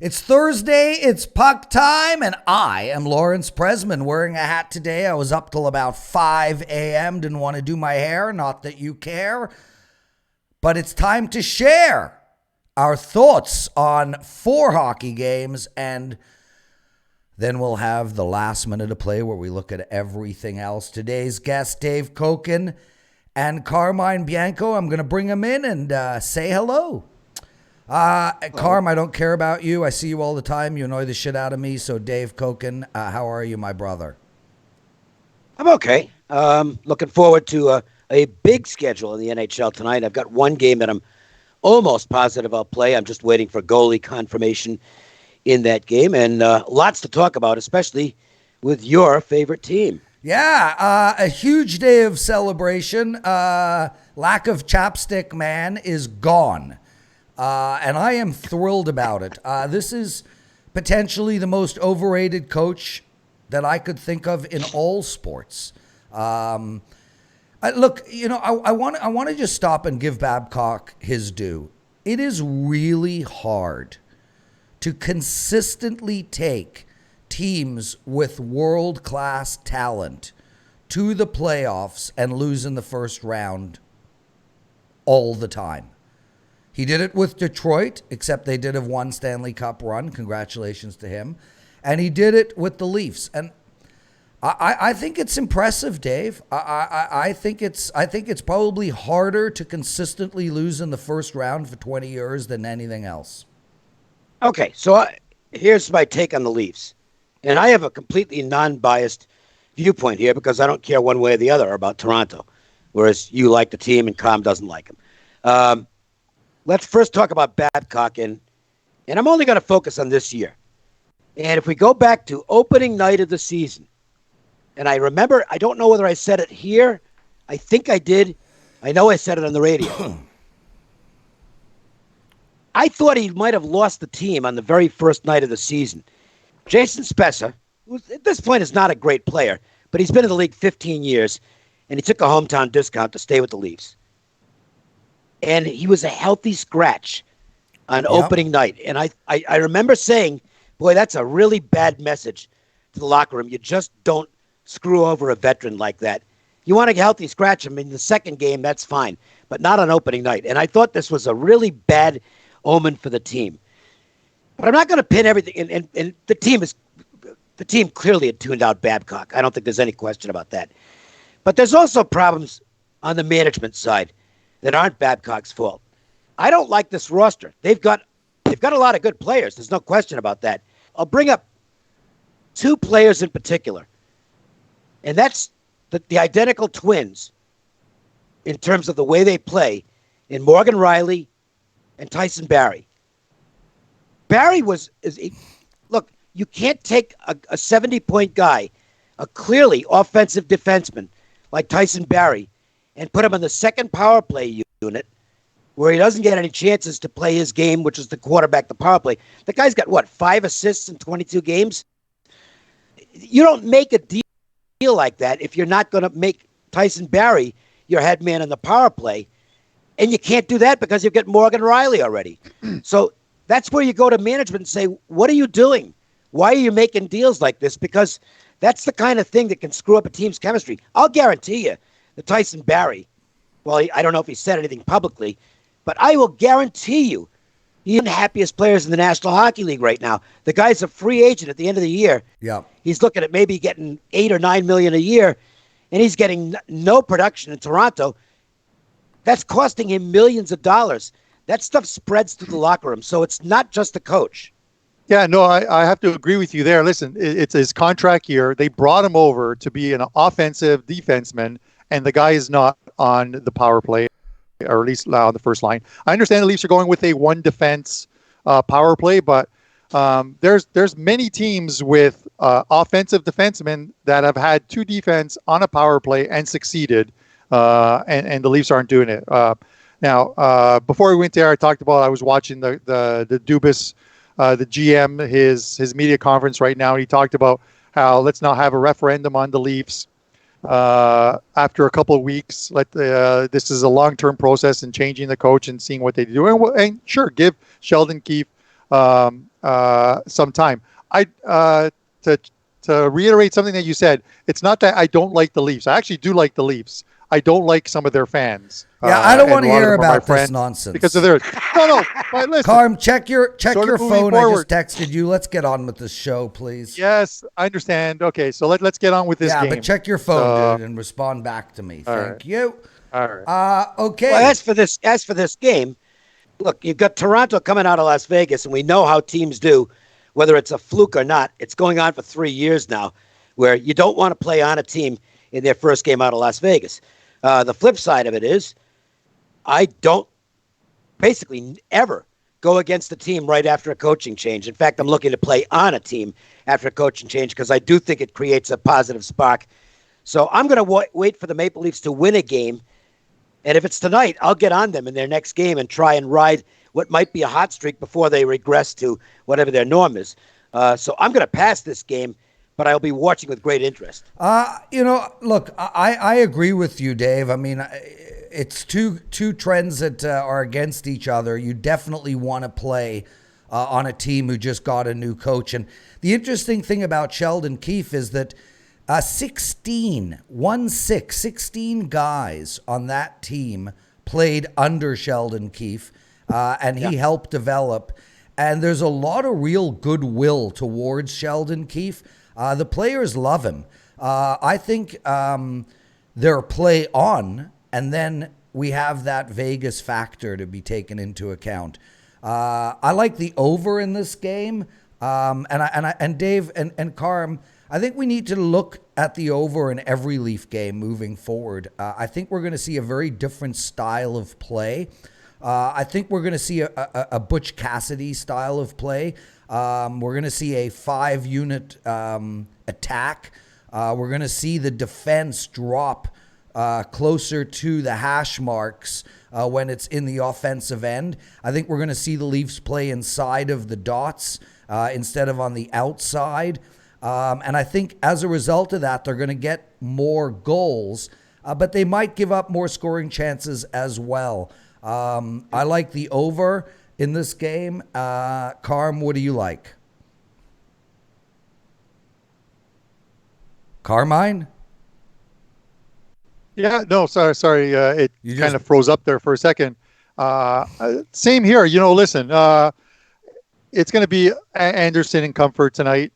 It's Thursday, it's puck time, and I am Lawrence Presman wearing a hat today. I was up till about 5 a.m., didn't want to do my hair, not that you care. But it's time to share our thoughts on 4 hockey games, and then we'll have the last minute of play where we look at everything else. Today's guests, Dave Cokin and Carmine Bianco. I'm going to bring them in and say hello. Carm, I don't care about you. I see you all the time. You annoy the shit out of me. So, Dave Cokin, how are you, my brother? I'm okay. Looking forward to a big schedule in the NHL tonight. I've got one game that I'm almost positive I'll play. I'm just waiting for goalie confirmation in that game, and lots to talk about, especially with your favorite team. Yeah, a huge day of celebration. Lack of chapstick man is gone. And I am thrilled about it. This is potentially the most overrated coach that I could think of in all sports. Look, you know, I want to just stop and give Babcock his due. It is really hard to consistently take teams with world-class talent to the playoffs and lose in the first round all the time. He did it with Detroit, except they did have one Stanley Cup run. Congratulations to him. And he did it with the Leafs. And I think it's impressive, Dave. I think it's probably harder to consistently lose in the first round for 20 years than anything else. Okay, so here's my take on the Leafs. And I have a completely non-biased viewpoint here because I don't care one way or the other about Toronto, whereas you like the team and Com doesn't like them. Let's first talk about Babcock, and I'm only going to focus on this year. And if we go back to opening night of the season, and I remember, I don't know whether I said it here. I think I did. I know I said it on the radio. I thought he might have lost the team on the very first night of the season. Jason Spezza, who at this point is not a great player, but he's been in the league 15 years, and he took a hometown discount to stay with the Leafs. And he was a healthy scratch on opening night. And I remember saying, boy, that's a really bad message to the locker room. You just don't screw over a veteran like that. You want a healthy scratch him in the second game, that's fine, but not on opening night. And I thought this was a really bad omen for the team. But I'm not going to pin everything. And the team clearly had tuned out Babcock. I don't think there's any question about that. But there's also problems on the management side that aren't Babcock's fault. I don't like this roster. They've got a lot of good players. There's no question about that. I'll bring up 2 players in particular, and that's the identical twins in terms of the way they play in Morgan Riley and Tyson Barrie. Barrie look, you can't take a 70-point guy, a clearly offensive defenseman like Tyson Barrie, and put him on the second power play unit where he doesn't get any chances to play his game, which is the quarterback, the power play. The guy's got, 5 assists in 22 games? You don't make a deal like that if you're not going to make Tyson Barrie your head man in the power play. And you can't do that because you've got Morgan Riley already. So that's where you go to management and say, what are you doing? Why are you making deals like this? Because that's the kind of thing that can screw up a team's chemistry. I'll guarantee you, the Tyson Barrie, well, I don't know if he said anything publicly, but I will guarantee you he's one of the happiest players in the National Hockey League right now. The guy's a free agent at the end of the year. Yeah, he's looking at maybe getting $8 or $9 million a year, and he's getting no production in Toronto. That's costing him millions of dollars. That stuff spreads through the locker room, so it's not just the coach. Yeah, no, I have to agree with you there. Listen, it's his contract year. They brought him over to be an offensive defenseman, and the guy is not on the power play, or at least on the first line. I understand the Leafs are going with a one defense power play, but there's many teams with offensive defensemen that have had 2 defense on a power play and succeeded, and the Leafs aren't doing it. Now, before we went there, I was watching the Dubas, the GM, his media conference right now, and he talked about how let's now have a referendum on the Leafs after a couple of weeks. This is a long-term process in changing the coach and seeing what they do. And sure, give Sheldon Keefe some time. To reiterate something that you said, it's not that I don't like the Leafs. I actually do like the Leafs. I don't like some of their fans. Yeah, I don't want to hear about this nonsense. Because of their no. But listen, Carm, check your phone. Forward. I just texted you. Let's get on with this show, please. Yes, I understand. Okay, so let's get on with this game. Yeah, but check your phone, dude, and respond back to me. Thank you. All right. Okay. Well, as for this game, look, you've got Toronto coming out of Las Vegas, and we know how teams do, whether it's a fluke or not. It's going on for 3 years now, where you don't want to play on a team in their first game out of Las Vegas. The flip side of it is, I don't basically ever go against a team right after a coaching change. In fact, I'm looking to play on a team after a coaching change because I do think it creates a positive spark. So I'm going to wait for the Maple Leafs to win a game. And if it's tonight, I'll get on them in their next game and try and ride what might be a hot streak before they regress to whatever their norm is. So I'm going to pass this game, but I'll be watching with great interest. Look, I agree with you, Dave. I mean, it's two trends that are against each other. You definitely want to play on a team who just got a new coach. And the interesting thing about Sheldon Keefe is that 16 guys on that team played under Sheldon Keefe, and he helped develop. And there's a lot of real goodwill towards Sheldon Keefe. The players love him. I think their play on, and then we have that Vegas factor to be taken into account. I like the over in this game, and Dave and Carm, I think we need to look at the over in every Leaf game moving forward. I think we're going to see a very different style of play. I think we're going to see a Butch Cassidy style of play. We're going to see a 5-unit attack. We're going to see the defense drop closer to the hash marks when it's in the offensive end. I think we're going to see the Leafs play inside of the dots instead of on the outside. And I think as a result of that, they're going to get more goals, but they might give up more scoring chances as well. I like the over in this game. Carm, what do you like? Carmine? Yeah, no, sorry. It kind of froze up there for a second. Same here. Listen, it's going to be Anderson and Comfort tonight.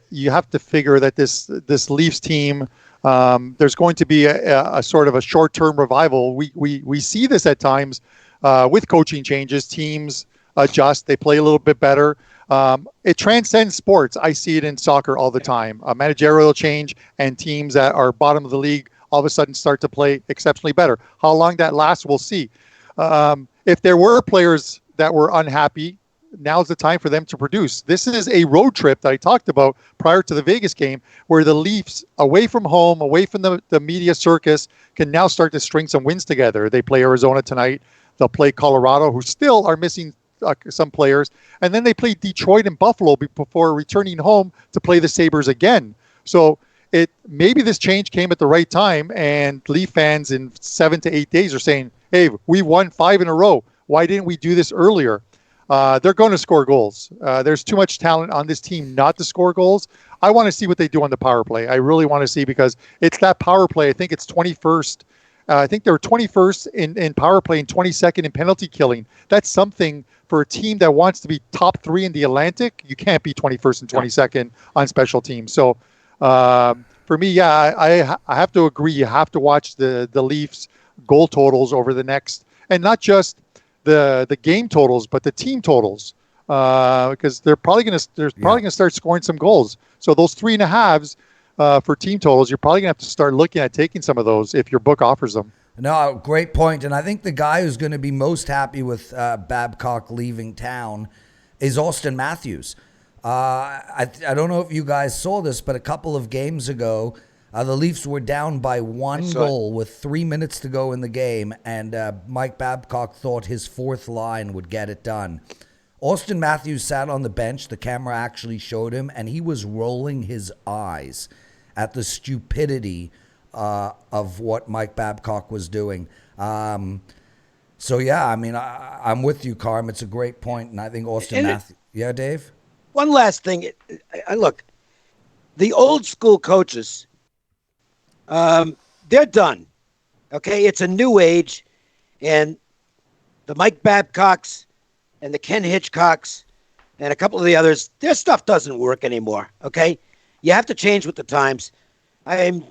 You have to figure that this Leafs team, there's going to be a sort of a short-term revival. We see this at times with coaching changes. Teams adjust. They play a little bit better. It transcends sports. I see it in soccer all the time. A managerial change and teams that are bottom of the league all of a sudden start to play exceptionally better. How long that lasts, we'll see. If there were players that were unhappy, now's the time for them to produce. This is a road trip that I talked about prior to the Vegas game where the Leafs, away from home, away from the media circus, can now start to string some wins together. They play Arizona tonight. They'll play Colorado, who still are missing some players. And then they play Detroit and Buffalo before returning home to play the Sabres again. So maybe this change came at the right time, and Leaf fans in 7 to 8 days are saying, hey, we won 5 in a row. Why didn't we do this earlier? They're going to score goals. There's too much talent on this team not to score goals. I want to see what they do on the power play. I really want to see, because it's that power play. I think it's 21st. I think they're 21st in power play and 22nd in penalty killing. That's something for a team that wants to be top 3 in the Atlantic. You can't be 21st and 22nd on special teams. So for me, I have to agree. You have to watch the Leafs goal totals over the next, and not just the game totals, but the team totals, because they're probably going to start scoring some goals. So those 3.5s for team totals, you're probably going to have to start looking at taking some of those if your book offers them. No, great point. And I think the guy who's going to be most happy with Babcock leaving town is Austin Matthews. I don't know if you guys saw this, but a couple of games ago, the Leafs were down by 1 goal with 3 minutes to go in the game, and Mike Babcock thought his 4th line would get it done. Austin Matthews sat on the bench. The camera actually showed him, and he was rolling his eyes at the stupidity of what Mike Babcock was doing. So, yeah, I mean, I'm with you, Carm. It's a great point, and I think Austin Matthews. Yeah, Dave? One last thing. Look, the old school coaches, they're done. Okay? It's a new age, and the Mike Babcocks and the Ken Hitchcocks and a couple of the others, their stuff doesn't work anymore, okay? You have to change with the times. I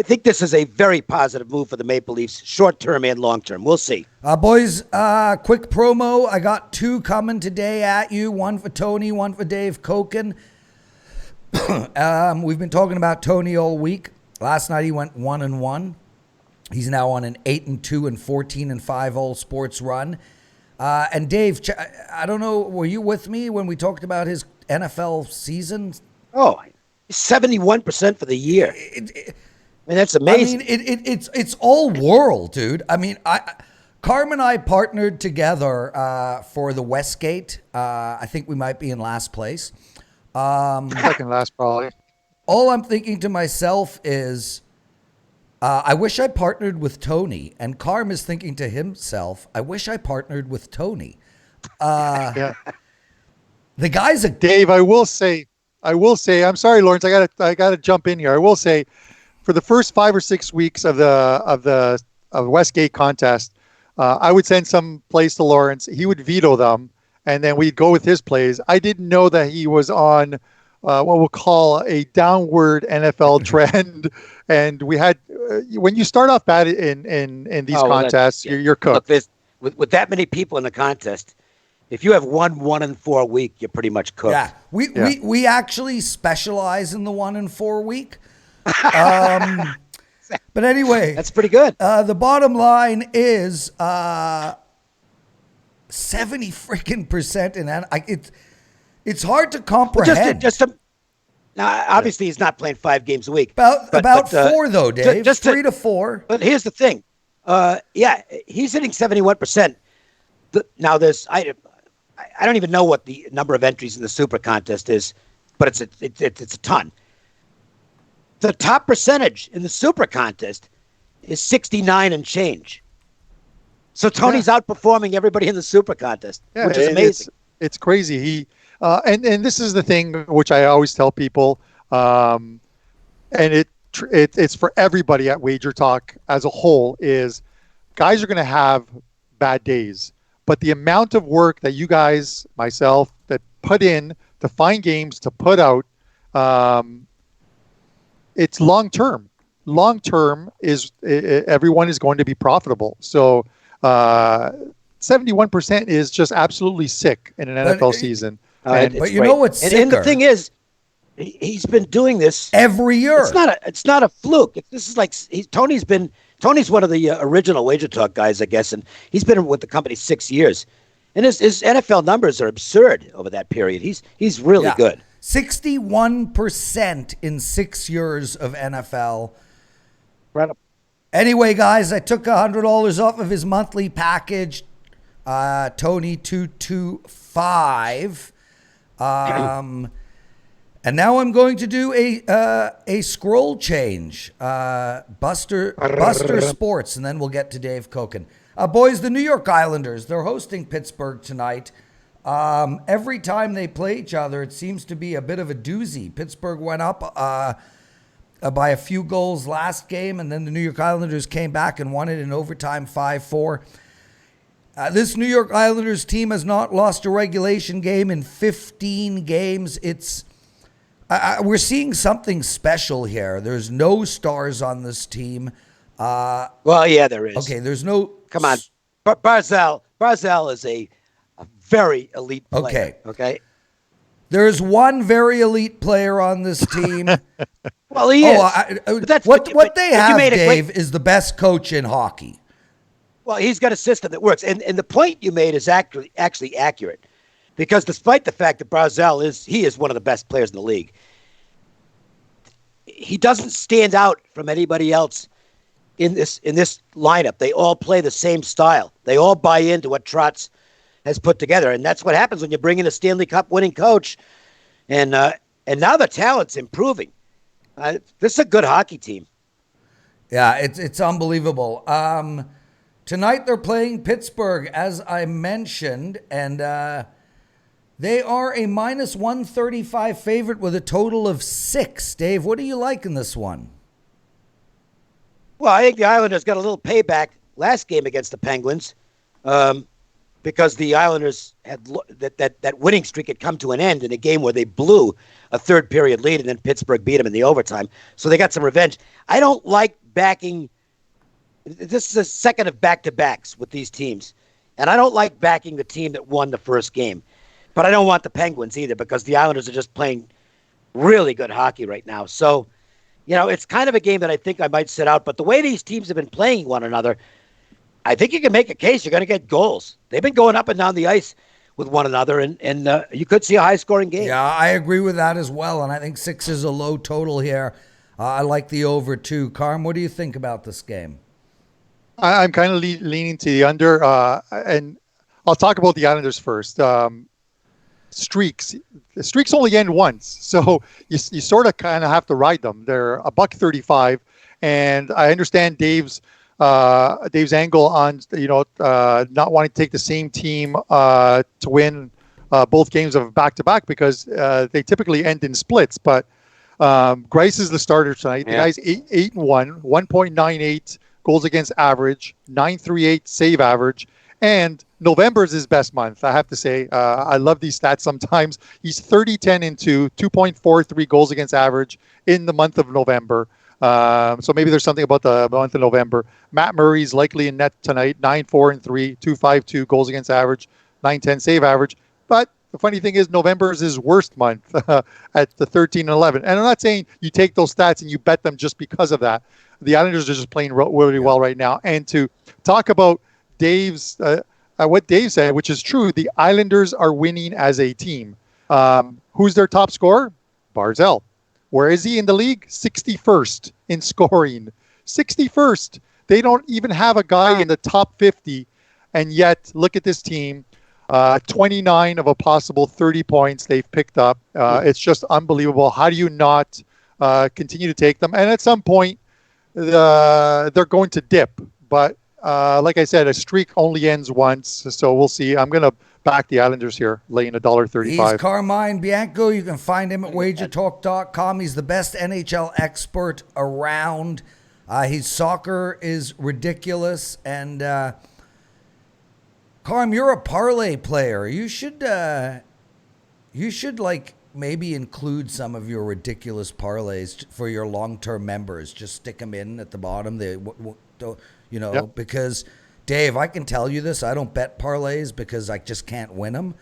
think this is a very positive move for the Maple Leafs, short-term and long-term. We'll see. Boys, quick promo. I got 2 coming today at you, one for Tony, one for Dave Cokin. We've been talking about Tony all week. Last night he went 1-1. He's now on an 8-2 and 14-5 all sports run. And Dave, I don't know, were you with me when we talked about his NFL season? Oh, 71% for the year. I mean, that's amazing. I mean, it's all world, dude. I mean, Carm and I partnered together for the Westgate. I think we might be in last place. Second last, probably. All I'm thinking to myself is, I wish I partnered with Tony. And Carm is thinking to himself, I wish I partnered with Tony. Yeah. The guy's a Dave, I will say, I'm sorry, Lawrence, I gotta jump in here. I will say, for the first 5 or 6 weeks of the Westgate contest, I would send some plays to Lawrence. He would veto them, and then we'd go with his plays. I didn't know that he was on what we'll call a downward NFL trend. And we had, when you start off bad in these contests, you're cooked. Look, with that many people in the contest, if you have 1-4 week, you're pretty much cooked. Yeah, we actually specialize in the 1-4 week. But anyway, that's pretty good. The bottom line is 70% in it's hard to comprehend. Now, obviously, he's not playing 5 games a week. About 4 though, Dave. Just 3 to 4. But here's the thing. He's hitting 71%. Now, I don't even know what the number of entries in the Super Contest is, but it's a ton. The top percentage in the Super Contest is 69 and change. So Tony's outperforming everybody in the Super Contest, which is amazing. It's crazy. And this is the thing which I always tell people, and it's for everybody at Wager Talk as a whole, is guys are going to have bad days, but the amount of work that you guys, myself, that put in to find games to put out, it's long term. Long term is everyone is going to be profitable. So 71% is just absolutely sick in an NFL season. But you know what's sicker? And the thing is, he's been doing this every year. It's not a fluke. This is like Tony's one of the original Wager Talk guys, I guess, and he's been with the company 6 years, and his NFL numbers are absurd over that period. He's really good. 61% in 6 years of NFL. Incredible. Anyway, guys, I took $100 off of his monthly package. Tony 225. And now I'm going to do a scroll change. Buster Sports, and then we'll get to Dave Cokin. Boys, the New York Islanders, they're hosting Pittsburgh tonight. Every time they play each other, it seems to be a bit of a doozy. Pittsburgh went up by a few goals last game, and then the New York Islanders came back and won it in overtime 5-4. This New York Islanders team has not lost a regulation game in 15 games. We're seeing something special here. There's no stars on this team. Well, yeah, there is. Okay, there's no... Come on. Barzal is a very elite player. Okay. There's one very elite player on this team. Well, he is. What they have, Dave, is the best coach in hockey. Well, he's got a system that works. And the point you made is actually accurate. Because despite the fact that Barzal is one of the best players in the league, he doesn't stand out from anybody else in this lineup. They all play the same style. They all buy into what Trotz has put together. And that's what happens when you bring in a Stanley Cup winning coach. And now the talent's improving. This is a good hockey team. Yeah, it's unbelievable. Tonight they're playing Pittsburgh, as I mentioned, and they are a minus 135 favorite with a total of 6. Dave, what do you like in this one? Well, I think the Islanders got a little payback last game against the Penguins because the Islanders had that winning streak had come to an end in a game where they blew a third period lead and then Pittsburgh beat them in the overtime. So they got some revenge. I don't like backing. This is the second of back-to-backs with these teams. And I don't like backing the team that won the first game. But I don't want the Penguins either because the Islanders are just playing really good hockey right now. So, it's kind of a game that I think I might sit out. But the way these teams have been playing one another, I think you can make a case you're going to get goals. They've been going up and down the ice with one another, and you could see a high-scoring game. Yeah, I agree with that as well, and I think 6 is a low total here. I like the over, too. Carm, what do you think about this game? I'm kind of leaning to the under, and I'll talk about the Islanders first. Streaks only end once, so you sort of kind of have to ride them. They're $1.35, and I understand Dave's angle on not wanting to take the same team to win both games of back-to-back because they typically end in splits. But Grice is the starter tonight. The guy's 8-1, 1.98 goals against average, 938 save average, and November is his best month, I have to say. I love these stats sometimes. He's 30-10-2, 2.43 goals against average in the month of November. So maybe there's something about the month of November. Matt Murray's likely in net tonight, 9-4-3, 2.52 goals against average, 9.10 save average. But the funny thing is November is his worst month at the 13-11. And I'm not saying you take those stats and you bet them just because of that. The Islanders are just playing really well right now. And to talk about Dave's what Dave said, which is true, the Islanders are winning as a team. Who's their top scorer? Barzal. Where is he in the league? 61st in scoring. 61st. They don't even have a guy in the top 50. And yet, look at this team. 29 of a possible 30 points they've picked up. It's just unbelievable. How do you not continue to take them? And at some point, they're going to dip. But like I said, a streak only ends once. So we'll see. I'm going to back the Islanders here, laying $1.35. He's Carmine Bianco. You can find him at wagertalk.com. He's the best NHL expert around. His soccer is ridiculous. And Carm, you're a parlay player. You should like maybe include some of your ridiculous parlays for your long-term members. Just stick them in at the bottom. Because Dave, I can tell you this. I don't bet parlays because I just can't win them.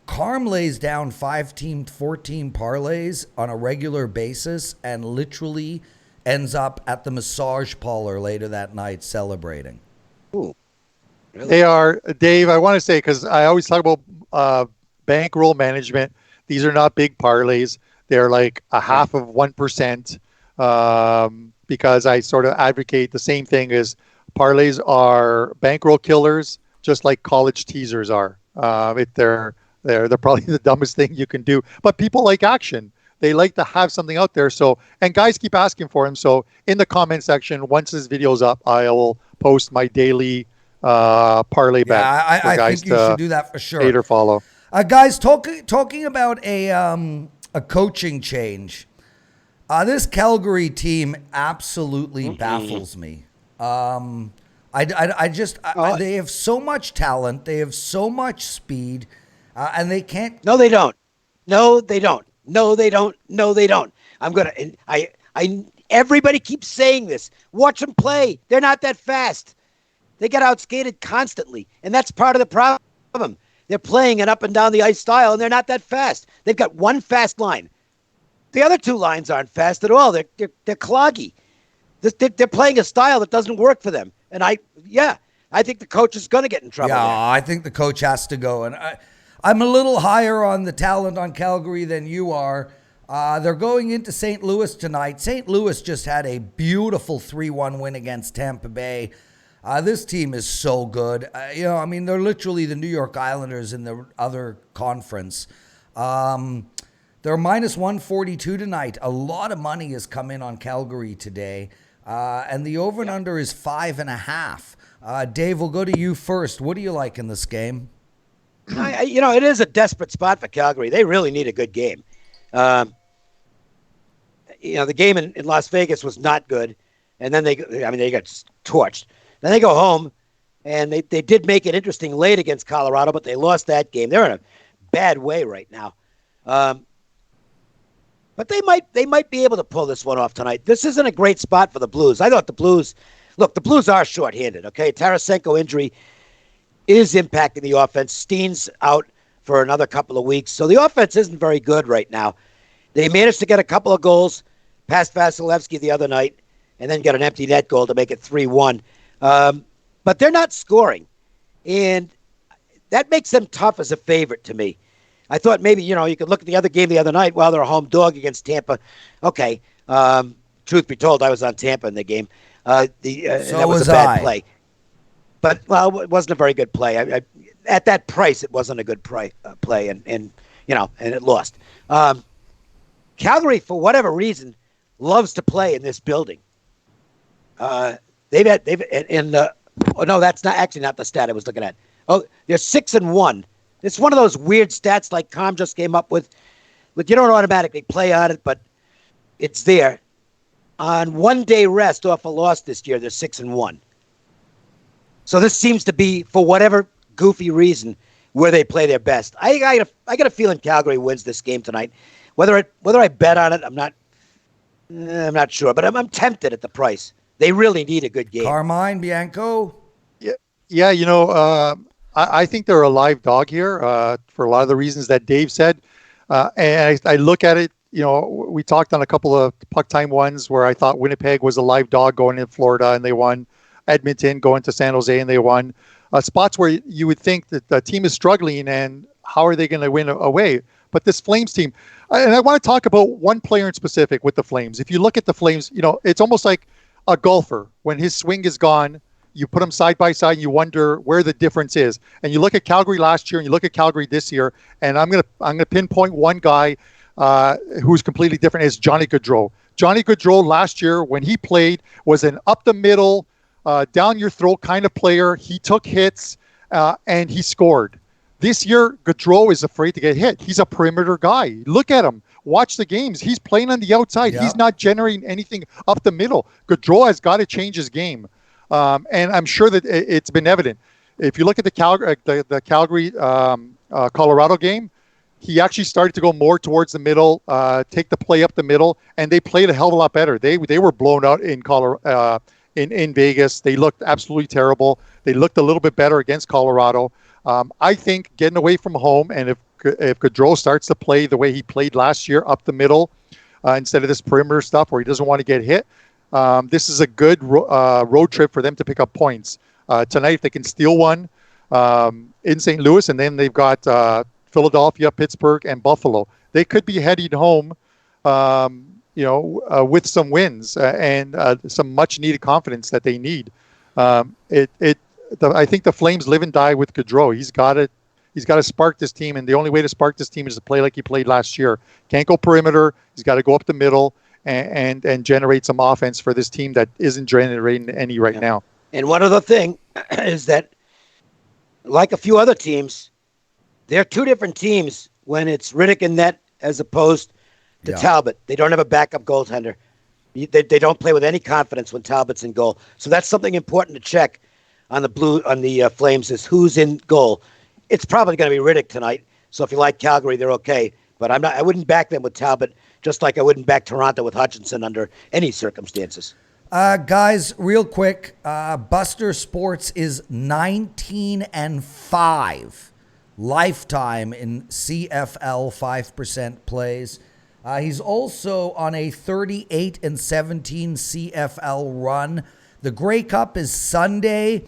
Carm lays down 5-team, 4-team parlays on a regular basis and literally ends up at the massage parlor later that night celebrating. Ooh, really? They are, Dave, I want to say, because I always talk about bankroll management. These are not big parlays. They're like a half of 1% because I sort of advocate the same thing as parlays are bankroll killers, just like college teasers are. They're probably the dumbest thing you can do. But people like action. They like to have something out there. So, and guys keep asking for them. So in the comment section, once this video's up, I will post my daily parlay bet. Yeah, I think you should do that for sure. Hate or follow. Guys, talking about a coaching change. This Calgary team absolutely baffles me. They have so much talent. They have so much speed, and they can't. No, they don't. No, they don't. No, they don't. No, they don't. Everybody keeps saying this. Watch them play. They're not that fast. They get outskated constantly, and that's part of the problem. They're playing an up and down the ice style, and they're not that fast. They've got one fast line. The other two lines aren't fast at all. They're cloggy. They're playing a style that doesn't work for them. And I think the coach is going to get in trouble. Yeah, there. I think the coach has to go. And I'm a little higher on the talent on Calgary than you are. They're going into St. Louis tonight. St. Louis just had a beautiful 3-1 win against Tampa Bay. This team is so good. They're literally the New York Islanders in the other conference. They're minus 142 tonight. A lot of money has come in on Calgary today. And the over and under is 5.5. Dave, we'll go to you first. What do you like in this game? It is a desperate spot for Calgary. They really need a good game. The game in Las Vegas was not good, and then they got torched. Then they go home, and they did make it interesting late against Colorado, but they lost that game. They're in a bad way right now. But they might be able to pull this one off tonight. This isn't a great spot for the Blues. I thought the Blues are shorthanded, okay? Tarasenko injury is impacting the offense. Steen's out for another couple of weeks. So the offense isn't very good right now. They managed to get a couple of goals past Vasilevsky the other night and then get an empty net goal to make it 3-1. But they're not scoring. And that makes them tough as a favorite to me. I thought maybe, you could look at the other game the other night while they're a home dog against Tampa. Okay. Truth be told, I was on Tampa in the game. That was a bad play. But, it wasn't a very good play. At that price, it wasn't a good play, and it lost. Calgary, for whatever reason, loves to play in this building. No, that's not the stat I was looking at. Oh, they're 6-1. It's one of those weird stats like Com just came up with. But you don't automatically play on it, but it's there. On 1 day rest off a loss this year, they're 6-1. So this seems to be, for whatever goofy reason, where they play their best. I got a feeling Calgary wins this game tonight. Whether I bet on it, I'm not sure, but I'm tempted at the price. They really need a good game. Carmine Bianco. Yeah. I think they're a live dog here for a lot of the reasons that Dave said. And I look at it, we talked on a couple of puck time ones where I thought Winnipeg was a live dog going in Florida and they won. Edmonton going to San Jose and they won. Spots where you would think that the team is struggling and how are they going to win away? But this Flames team, and I want to talk about one player in specific with the Flames. If you look at the Flames, it's almost like a golfer. When his swing is gone, you put them side by side and you wonder where the difference is. And you look at Calgary last year and you look at Calgary this year, and I'm gonna pinpoint one guy who's completely different is Johnny Gaudreau. Johnny Gaudreau last year when he played was an up the middle, down your throat kind of player. He took hits and he scored. This year, Gaudreau is afraid to get hit. He's a perimeter guy. Look at him. Watch the games. He's playing on the outside. Yeah. He's not generating anything up the middle. Gaudreau has got to change his game. And I'm sure that it's been evident. If you look at the Calgary Colorado game, he actually started to go more towards the middle, take the play up the middle, and they played a hell of a lot better. They were blown out in Colorado. In Vegas. They looked absolutely terrible. They looked a little bit better against Colorado. I think getting away from home, and if Gaudreau starts to play the way he played last year, up the middle, instead of this perimeter stuff where he doesn't want to get hit, this is a good road trip for them to pick up points. Tonight, if they can steal one in St. Louis, and then they've got Philadelphia, Pittsburgh, and Buffalo. They could be heading home with some wins and some much-needed confidence that they need. I think the Flames live and die with Gaudreau. He's got to spark this team, and the only way to spark this team is to play like he played last year. Can't go perimeter. He's got to go up the middle and generate some offense for this team that isn't generating any right now. And one other thing is that, like a few other teams, they're two different teams when it's Riddick and net as opposed to Talbot. They don't have a backup goaltender. They don't play with any confidence when Talbot's in goal. So that's something important to check on the Flames is who's in goal. It's probably going to be Riddick tonight. So if you like Calgary, they're okay. But I wouldn't back them with Talbot, just like I wouldn't back Toronto with Hutchinson under any circumstances. Guys, real quick, Buster Sports is 19-5 lifetime in CFL 5% plays. He's also on a 38-17 CFL run. The Grey Cup is Sunday.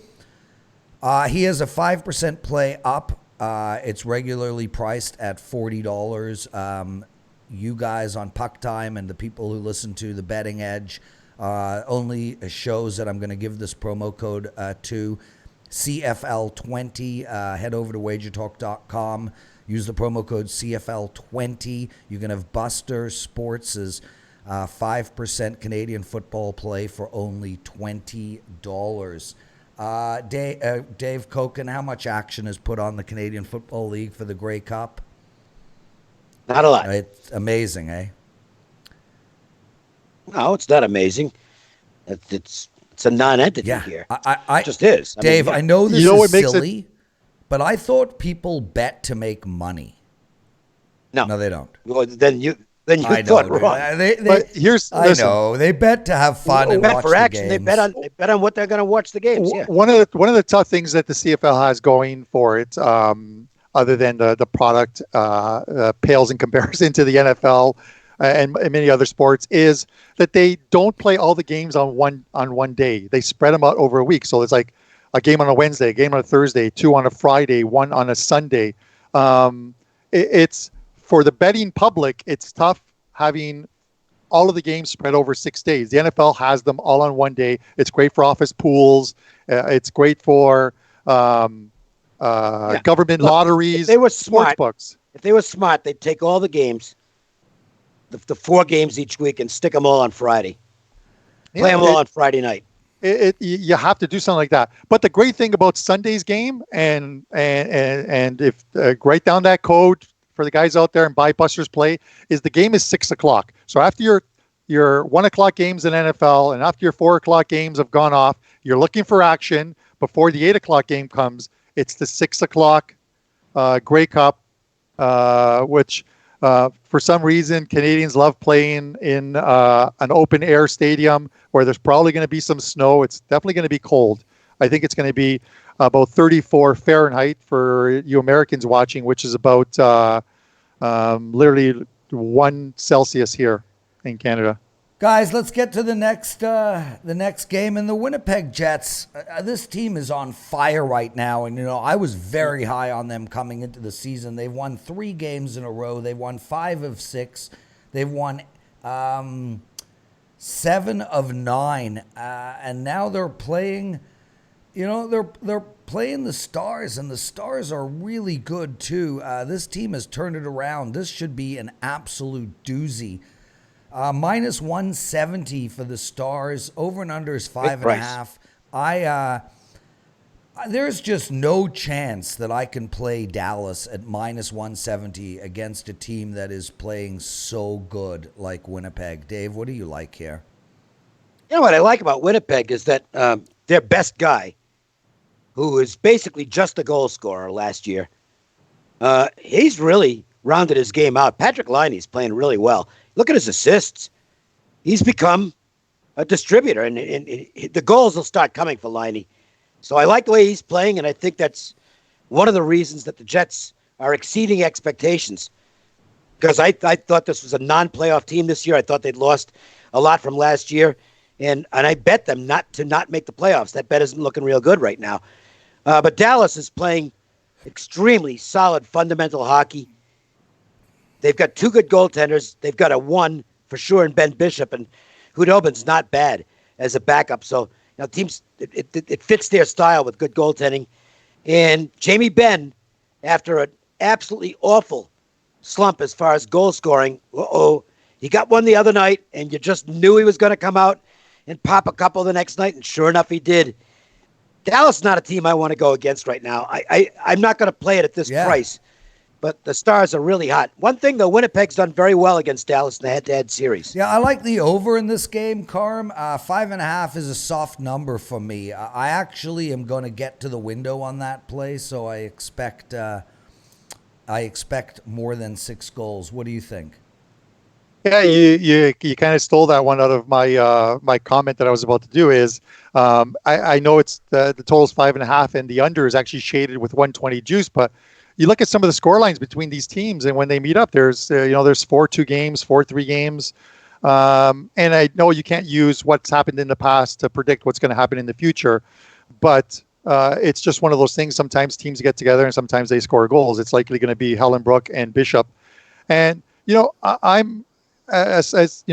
He has a 5% play up. It's regularly priced at $40. You guys on Puck Time and the people who listen to the Betting Edge only shows that I'm going to give this promo code to CFL20. Head over to wagertalk.com. Use the promo code CFL20. You can have Buster Sports' 5% Canadian football play for only $20. Dave Cokin, how much action is put on the Canadian Football League for the Grey Cup? Not a lot. It's amazing, eh? No, it's not amazing. It's a non-entity here. It just is. Dave, I know this what is makes silly, but I thought people bet to make money. No, they don't. Well, then you I thought know, wrong. I know they bet to have fun and bet watch for the action. games. They bet on what they're going to watch the games. Yeah. One of the tough things that the CFL has going for it, other than the product pales in comparison to the NFL and many other sports, is that they don't play all the games on one day. They spread them out over a week. So it's like a game on a Wednesday, a game on a Thursday, 2 on a Friday, 1 on a Sunday. It's for the betting public, it's tough having all of the games spread over 6 days. The NFL has them all on one day. It's great for office pools. It's great for government lotteries. If they were smart, sportsbooks. If they were smart, they'd take all the games, the 4 games each week, and stick them all on Friday. Play them all on Friday night. You have to do something like that. But the great thing about Sunday's game, and if write down that code for the guys out there and buy Buster's Play, is the game is 6 o'clock. So after your 1 o'clock games in NFL and after your 4 o'clock games have gone off, you're looking for action before the 8 o'clock game comes. It's the 6 o'clock Grey Cup, which for some reason Canadians love playing in an open air stadium where there's probably going to be some snow. It's definitely going to be cold. I think it's going to be about 34 Fahrenheit for you Americans watching, which is about literally 1 Celsius here in Canada. Guys, let's get to the next game. And the Winnipeg Jets, this team is on fire right now. And, I was very high on them coming into the season. They've won 3 games in a row. They've won 5 of 6. They've won 7 of 9. And now they're playing, they're playing the Stars, and the Stars are really good too. This team has turned it around. This should be an absolute doozy. Minus 170 for the Stars. Over and under is 5.5. There's just no chance that I can play Dallas at minus 170 against a team that is playing so good like Winnipeg. Dave, what do you like here? You know what I like about Winnipeg is that their best guy, who is basically just a goal scorer last year, he's really rounded his game out. Patrick Liney's playing really well. Look at his assists. He's become a distributor, and the goals will start coming for Liney. So I like the way he's playing, and I think that's one of the reasons that the Jets are exceeding expectations. Because I thought this was a non-playoff team this year. I thought they'd lost a lot from last year, and I bet them not make the playoffs. That bet isn't looking real good right now. But Dallas is playing extremely solid fundamental hockey. They've got 2 good goaltenders. They've got a 1 for sure in Ben Bishop, and Hudobin's not bad as a backup. So teams it fits their style with good goaltending. And Jamie Benn, after an absolutely awful slump as far as goal scoring, he got one the other night, and you just knew he was going to come out and pop a couple the next night, and sure enough, he did. Dallas is not a team I want to go against right now. I'm not going to play it at this price. But the Stars are really hot. One thing, though, Winnipeg's done very well against Dallas in the head-to-head series. Yeah, I like the over in this game, Carm. 5.5 is a soft number for me. I actually am going to get to the window on that play, so I expect more than 6 goals. What do you think? Yeah, you kind of stole that one out of my my comment that I was about to do. Is I know it's the total's 5.5, and the under is actually shaded with 120 juice, but you look at some of the score lines between these teams, and when they meet up, there's 4-2 games, 4-3 games, and I know you can't use what's happened in the past to predict what's going to happen in the future, but it's just one of those things. Sometimes teams get together, and sometimes they score goals. It's likely going to be Hellenbrook and Bishop, and I'm as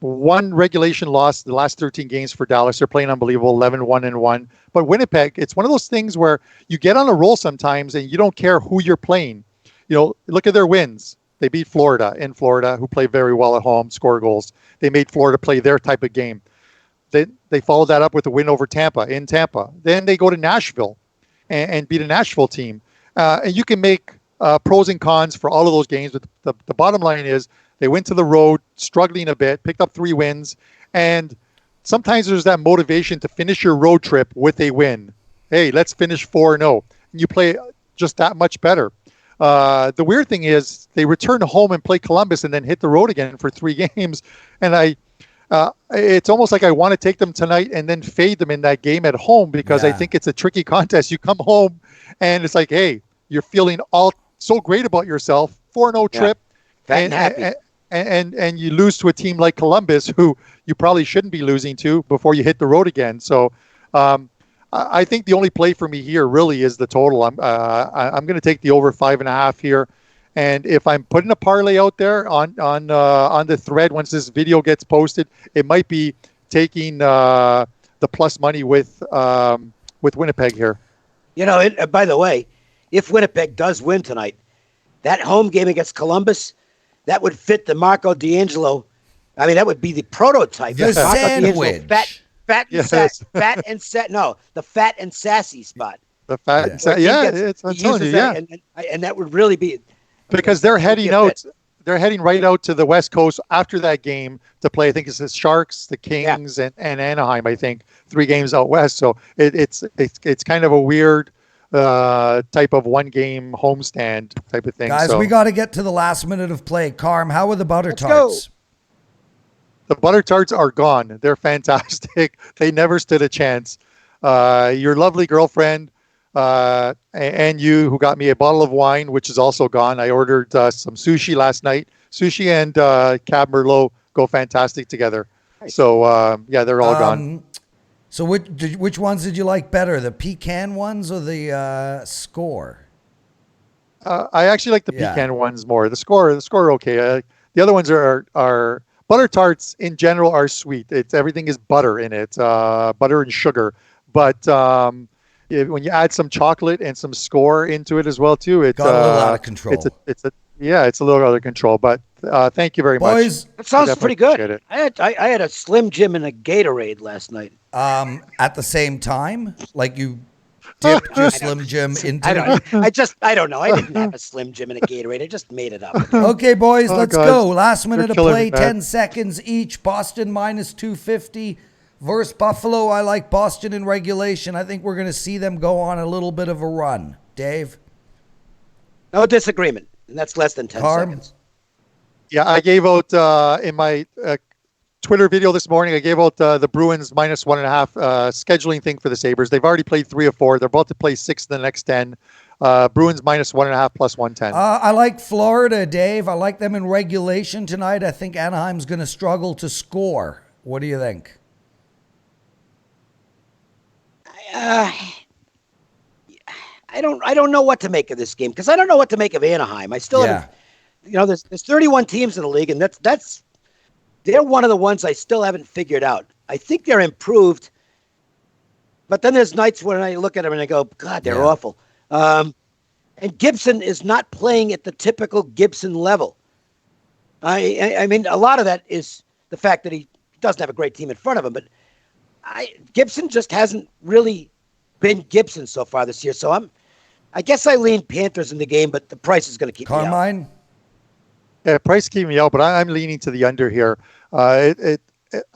one regulation loss the last 13 games for Dallas. They're playing unbelievable, 11-1-1. But Winnipeg, it's one of those things where you get on a roll sometimes and you don't care who you're playing. Look at their wins. They beat Florida, who play very well at home, score goals. They made Florida play their type of game. They followed that up with a win over Tampa in Tampa. Then they go to Nashville and beat a Nashville team. And you can make pros and cons for all of those games, but the bottom line is they went to the road, struggling a bit, picked up 3 wins, and sometimes there's that motivation to finish your road trip with a win. Hey, let's finish 4-0. And you play just that much better. The weird thing is they return home and play Columbus and then hit the road again for 3 games. And it's almost like I want to take them tonight and then fade them in that game at home because I think it's a tricky contest. You come home and it's like, hey, you're feeling all so great about yourself, 4-0 trip, fat and happy. And you lose to a team like Columbus, who you probably shouldn't be losing to before you hit the road again. So I think the only play for me here really is the total. I'm going to take the over 5.5 here. And if I'm putting a parlay out there on the thread once this video gets posted, it might be taking the plus money with Winnipeg here. By the way, if Winnipeg does win tonight, that home game against Columbus, that would fit the Marco D'Angelo. I mean, that would be the prototype. The sandwich. Fat and the fat and sassy spot. The fat, I'm telling you, and that would really be because they're heading out. They're heading right out to the West Coast after that game to play. I think it's the Sharks, the Kings, and Anaheim. I think 3 games out west. So it's kind of a weird type of 1-game homestand type of thing. Guys, we got to get to the last minute of play. Carm, how are the butter tarts? The butter tarts are gone. They're fantastic. They never stood a chance. Your lovely girlfriend and you, who got me a bottle of wine, which is also gone. I ordered some sushi last night. Sushi and Cab Merlot go fantastic together. Nice. So, they're all gone. So which ones did you like better, the pecan ones or the score? I actually like the pecan ones more. The score okay. The other ones are butter tarts in general are sweet. Everything is butter in it, butter and sugar. But when you add some chocolate and some score into it as well too, it's got a little out of control. It's a little out of control. But thank you very much. That sounds pretty good. I had a Slim Jim and a Gatorade last night. At the same time, like you dipped your Slim Jim into. I don't know. I didn't have a Slim Jim and a Gatorade. I just made it up. Okay, boys, let's go. Last minute of play, 10 seconds each. Boston minus 250 versus Buffalo. I like Boston in regulation. I think we're going to see them go on a little bit of a run. Dave? No disagreement. And that's less than 10 seconds. Yeah, I gave out in my Twitter video this morning, I gave out the Bruins minus 1.5 scheduling thing for the Sabres. They've already played 3 of 4. They're about to play 6 in the next 10. Bruins minus 1.5 plus 110. I like Florida, Dave. I like them in regulation tonight. I think Anaheim's going to struggle to score. What do you think? I don't know what to make of this game because I don't know what to make of Anaheim. I still haven't, there's 31 teams in the league, and they're one of the ones I still haven't figured out. I think they're improved, but then there's nights when I look at them and I go, God, they're awful. And Gibson is not playing at the typical Gibson level. I mean, a lot of that is the fact that he doesn't have a great team in front of him, but Gibson just hasn't really been Gibson so far this year. So I guess I lean Panthers in the game, but the price is going to keep me out. Carmine? Yeah, price keep me out, but I'm leaning to the under here. I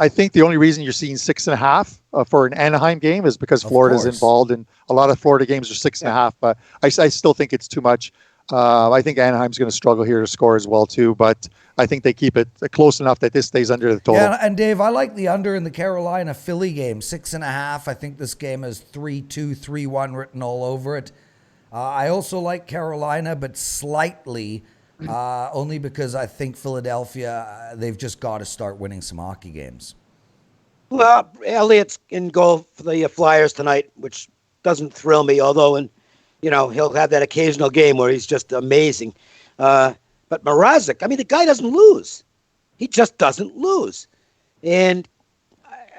think the only reason you're seeing 6.5 for an Anaheim game is because Florida's involved, and a lot of Florida games are 6.5. But I still think it's too much. I think Anaheim's going to struggle here to score as well too, but I think they keep it close enough that this stays under the total. Yeah, and Dave, I like the under in the Carolina-Philly game, 6.5. I think this game has 3-2, 3-1 written all over it. I also like Carolina, but slightly, only because I think Philadelphia, they've just got to start winning some hockey games. Well, Elliott's in goal for the Flyers tonight, which doesn't thrill me, although he'll have that occasional game where he's just amazing. But Mrazek, I mean, the guy doesn't lose. He just doesn't lose. And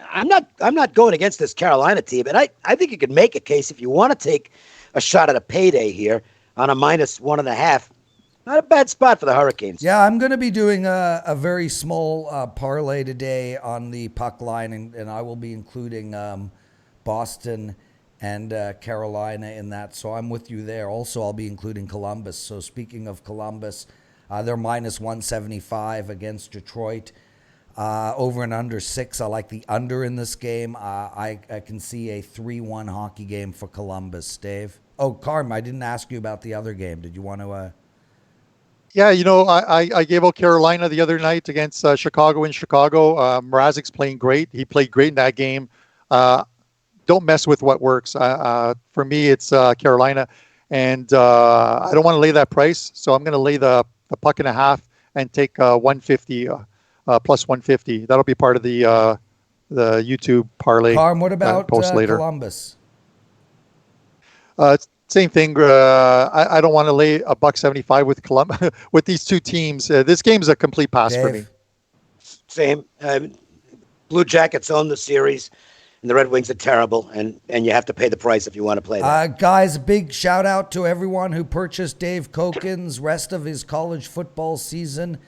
I'm not going against this Carolina team. And I think you could make a case if you want to take a shot at a payday here on a minus 1.5. Not a bad spot for the Hurricanes. Yeah, I'm going to be doing a very small parlay today on the puck line, and I will be including Boston and Carolina in that. So I'm with you there. Also, I'll be including Columbus. So speaking of Columbus, they're minus 175 against Detroit. Over and under 6. I like the under in this game. I can see a 3-1 hockey game for Columbus, Dave. Oh, Carm, I didn't ask you about the other game. Did you want to... Yeah, I gave out Carolina the other night against Chicago in Chicago. Mrazek's playing great. He played great in that game. Don't mess with what works. For me, it's Carolina. And I don't want to lay that price, so I'm going to lay the puck and a half and take 150 plus 150. That'll be part of the YouTube parlay. Carm, what about post later. Columbus? Same thing. I don't want to lay $1.75 with Columbus with these two teams. This game is a complete pass Dave? for me. Same. Blue Jackets own the series, and the Red Wings are terrible, and you have to pay the price if you want to play that. Guys, big shout out to everyone who purchased Dave Cokin's rest of his college football season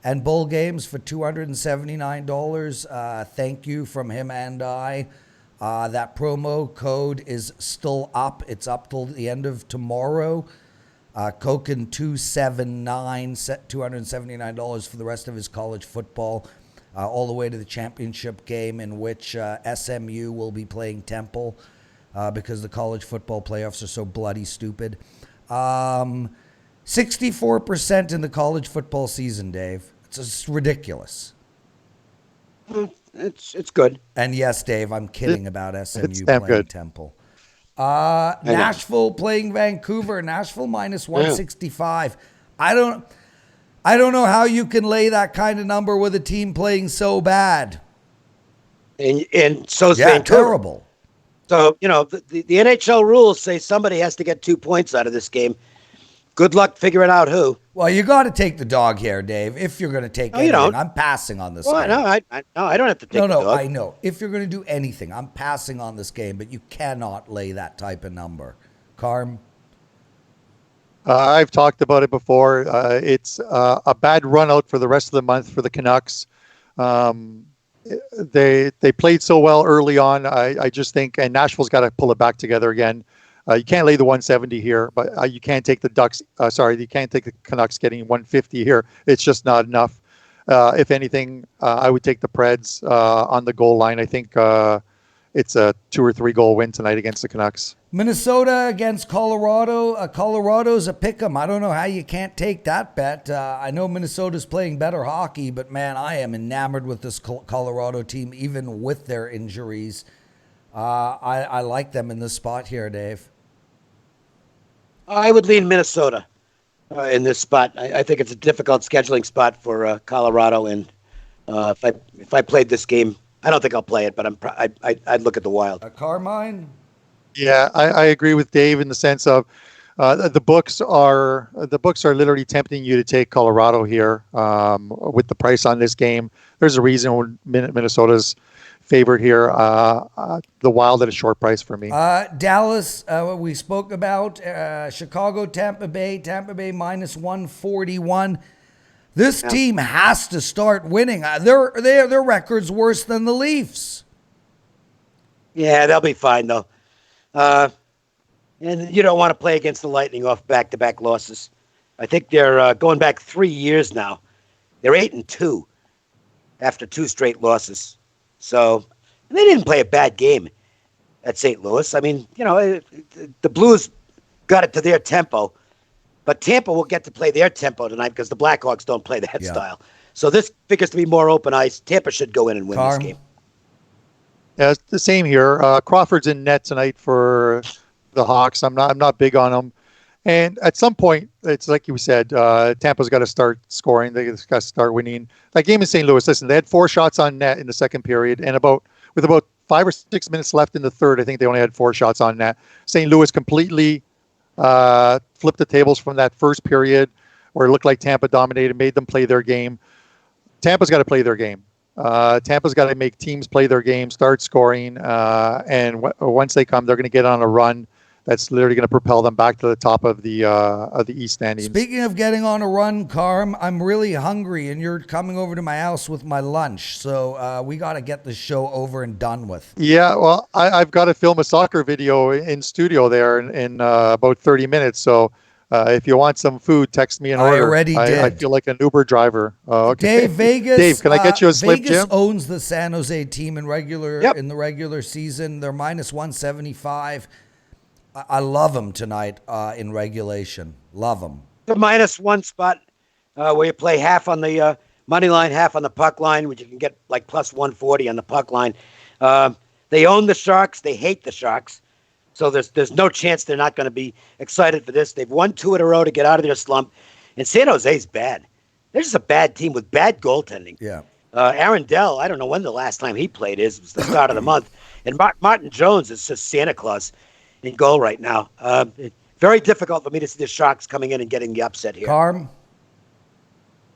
and bowl games for $279. Thank you from him and I. That promo code is still up. It's up till the end of tomorrow. Cokin 279, $279 for the rest of his college football, all the way to the championship game in which SMU will be playing Temple because the college football playoffs are so bloody stupid. 64% in the college football season, Dave. It's just ridiculous. It's good. And yes, Dave, I'm kidding about SMU It's damn playing good. Temple. Nashville playing Vancouver. Nashville minus 165. I don't know how you can lay that kind of number with a team playing so bad. And so's Yeah, Vancouver. terrible. So, the NHL rules say somebody has to get 2 points out of this game. Good luck figuring out who. Well, you got to take the dog here, Dave. If you're going to take anything, don't. I'm passing on this Well, game. no, I don't have to take the dog. I know. If you're going to do anything, I'm passing on this game, but you cannot lay that type of number. Carm? I've talked about it before. It's a bad run out for the rest of the month for the Canucks. They played so well early on. I just think, and Nashville's got to pull it back together again. You can't lay the 170 here, but you can't take the Ducks. You can't take the Canucks getting 150 here. It's just not enough. If anything, I would take the Preds on the goal line. I think it's a 2 or 3 goal win tonight against the Canucks. Minnesota against Colorado. Colorado's a pick'em. I don't know how you can't take that bet. I know Minnesota's playing better hockey, but man, I am enamored with this Colorado team, even with their injuries. I like them in this spot here, Dave. I would lean Minnesota in this spot. I think it's a difficult scheduling spot for Colorado, and if I played this game, I don't think I'll play it, but I'd look at the Wild. Carmine? Yeah, I agree with Dave in the sense of the books are literally tempting you to take Colorado here with the price on this game. There's a reason Minnesota's favored here. The Wild at a short price for me. Dallas, we spoke about. Chicago, Tampa Bay minus 141. This team has to start winning. Their record's worse than the Leafs. Yeah, they'll be fine though. And you don't want to play against the Lightning off back-to-back losses. I think they're going back 3 years now. They're 8-2 after 2 straight losses. So they didn't play a bad game at St. Louis. I mean, the Blues got it to their tempo, but Tampa will get to play their tempo tonight because the Blackhawks don't play that style. So this figures to be more open ice. Tampa should go in and win this game. Yeah, it's the same here. Crawford's in net tonight for the Hawks. I'm not big on him. And at some point, it's like you said, Tampa's got to start scoring. They got to start winning. That game in St. Louis, listen, they had 4 shots on net in the second period, and with about 5 or 6 minutes left in the third, I think they only had 4 shots on net. St. Louis completely flipped the tables from that first period where it looked like Tampa dominated, made them play their game. Tampa's got to play their game. Tampa's got to make teams play their game, start scoring, and once they come, they're going to get on a run. that's literally going to propel them back to the top of the East standings. Speaking of getting on a run, Carm, I'm really hungry, and you're coming over to my house with my lunch, so we got to get this show over and done with. Yeah, well, I've got to film a soccer video in studio there in about 30 minutes, so if you want some food, text me an order. I already did. I feel like an Uber driver. Okay. Dave, can I get you a slip, Vegas Jim? owns the San Jose team in the regular season. They're minus 175. I love them tonight in regulation. Love them. The -1 spot where you play half on the money line, half on the puck line, which you can get like plus 140 on the puck line. They own the Sharks. They hate the Sharks. So there's no chance they're not going to be excited for this. They've won 2 in a row to get out of their slump. And San Jose's bad. They're just a bad team with bad goaltending. Yeah. Aaron Dell, I don't know when the last time he played is. It was the start of the month. And Martin Jones is just Santa Claus in goal right now. Very difficult for me to see the Sharks coming in and getting the upset here. Carm?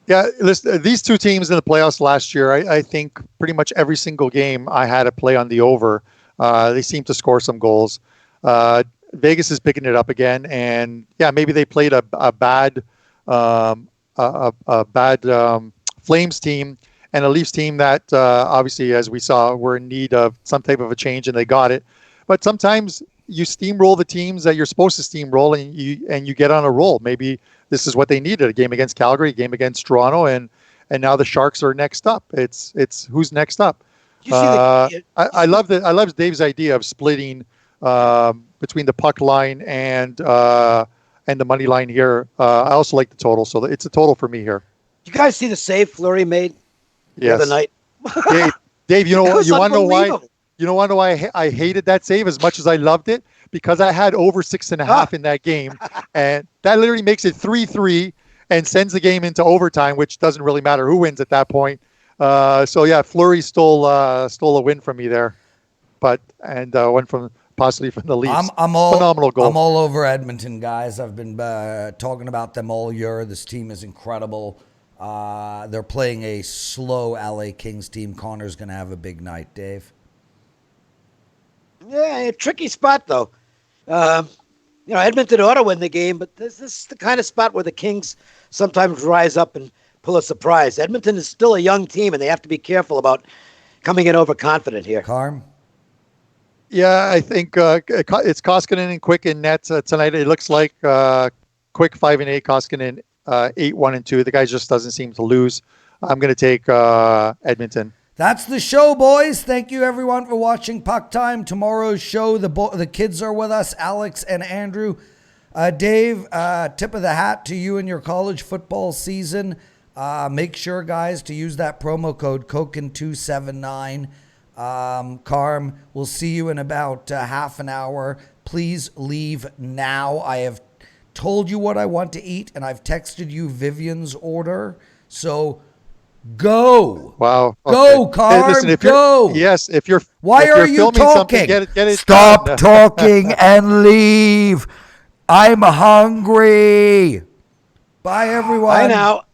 Yeah, listen, these two teams in the playoffs last year, I think pretty much every single game I had to play on the over. They seem to score some goals. Vegas is picking it up again, and yeah, maybe they played a bad Flames team and a Leafs team that obviously, as we saw, were in need of some type of a change, and they got it. But sometimes you steamroll the teams that you're supposed to steamroll, and you get on a roll. Maybe this is what they needed: a game against Calgary, a game against Toronto, and now the Sharks are next up. It's who's next up. I love Dave's idea of splitting between the puck line and the money line here. I also like the total, so it's a total for me here. You guys see the save Fleury made the other night? Dave, you want to know why? You want to know why I hated that save as much as I loved it? Because I had over 6.5 in that game, and that literally makes it 3-3 and sends the game into overtime, which doesn't really matter who wins at that point. So yeah, Fleury stole a win from me there, and went possibly from the Leafs. Phenomenal goal. I'm all over Edmonton, guys. I've been talking about them all year. This team is incredible. They're playing a slow LA Kings team. Connor's going to have a big night, Dave. Yeah, a tricky spot though. Edmonton ought to win the game, but this is the kind of spot where the Kings sometimes rise up and pull a surprise. Edmonton is still a young team, and they have to be careful about coming in overconfident here. Carm? Yeah, I think it's Koskinen and Quick in net tonight. It looks like Quick 5-8, Koskinen 8-1-2. The guy just doesn't seem to lose. I'm going to take Edmonton. That's the show, boys. Thank you, everyone, for watching Puck Time. Tomorrow's show, the kids are with us, Alex and Andrew. Dave, tip of the hat to you and your college football season. Make sure, guys, to use that promo code Cokin279. Carm, we'll see you in about half an hour. Please leave now. I have told you what I want to eat, and I've texted you Vivian's order. So go. Wow. Okay. Go, Carm. Hey, listen, go. Yes, if you're Why are you talking? Get it Stop done. talking and leave. I'm hungry. Bye, everyone. Bye now.